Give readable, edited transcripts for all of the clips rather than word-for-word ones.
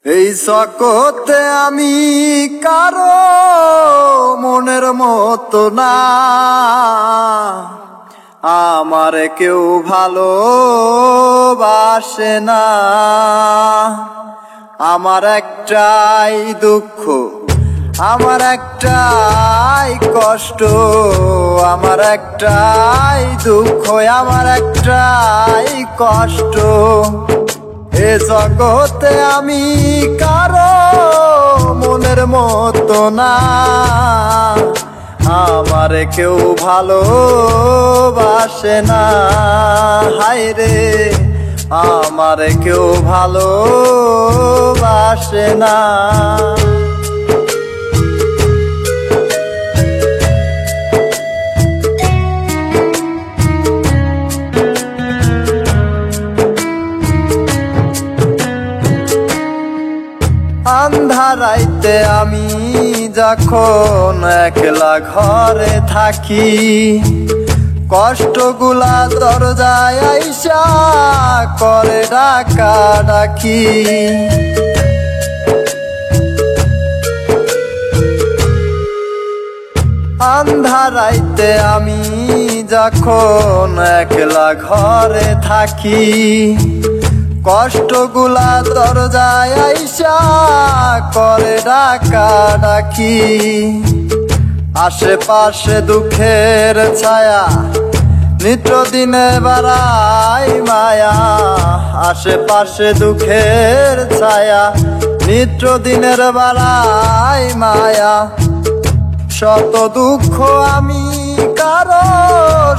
এই জগতে আমি কারো মনের মতো না, আমারে কেউ ভালোবাসে না। আমার একটাই দুঃখ, আমার একটাই কষ্ট, আমার একটাই দুঃখ, আমার একটাই কষ্ট। এ জগতে আমি কারো মনের মতো না, আমারে কেউ ভালোবাসে না। হায়রে আমারে কেউ ভালোবাসে না। আন্ধারাইতে আমি যখন একলা ঘরে থাকি, কষ্টগুলা দরজায় আইসা করে ডাকা ডাকি। আন্ধারাইতে আমি যখন একলা ঘরে থাকি, কষ্টগুলা দরজায় আইসা করে ডাকা ডাকি। আশেপাশে দুঃখের ছায়া, নিত্য দিনে বাড়াই মায়া। আশেপাশে দুঃখের ছায়া, নিত্য দিনের বাড়াই মায়া। শত দুঃখ আমি কারো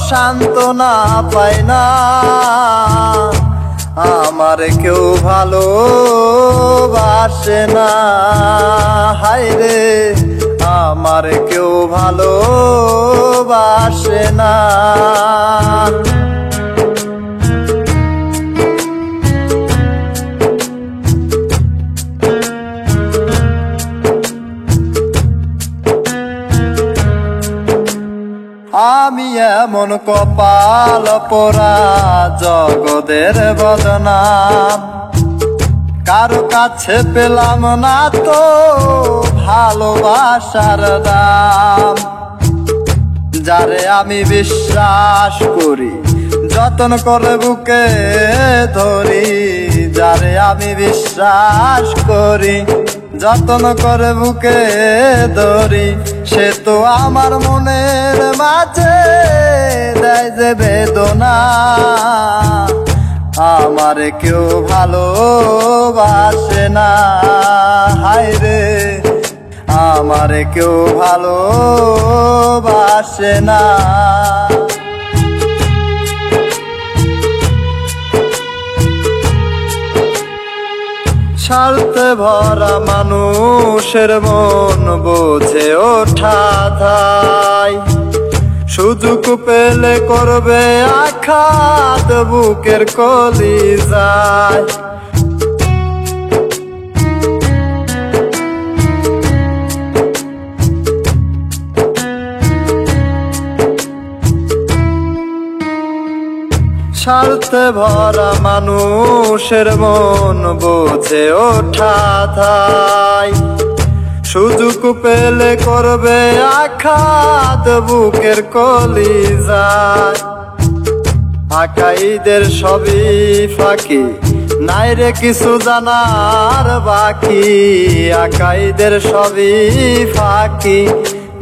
সান্ত্বনা পাই না, আমারে কেউ ভালোবাসে না। হায়রে আমারে কেউ ভালোবাসে না। আমি এমন কপাল পোড়া জগতের বদনাম, কারো কাছে পেলাম না তো ভালোবাসার দাম। যারে আমি বিশ্বাস করি, যতন করে বুকে ধরি। যারে আমি বিশ্বাস করি, যতন করে বুকে ধরি। সে তো আমার মনের মাঝে দেয় যে বেদনা, আমারে কেউ ভালোবাসে না। হায়রে আমারে কেউ ভালোবাসে না। স্বার্থে ভরা মানুষের মন বোঝে ওঠা ধাই, সুযোগ পেলে করবে আঘাত বুকের কলিজায়। স্বার্থে ভরা মানুষের মন বোঝে ওঠা ধাই, সুযোগ পেলে করবে আঘাত বুকের কলিজায়। আকাইদের সবই ফাঁকি, নাই রে কিছু জানার বাকি। আকাইদের সবই ফাঁকি,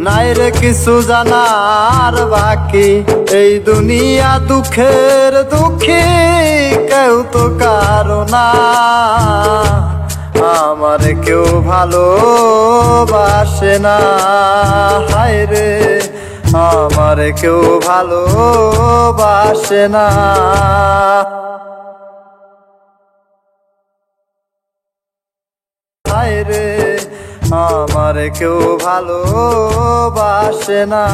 নাই রে কিছু জানার বাকি। এই দুনিয়া দুঃখের দুঃখী, কেউ তো কারো না, আমারে কেউ ভালোবাসে না। হায়রে আমারে কেউ ভালোবাসে না। হায়রে আমারে কেউ ভালোবাসে না।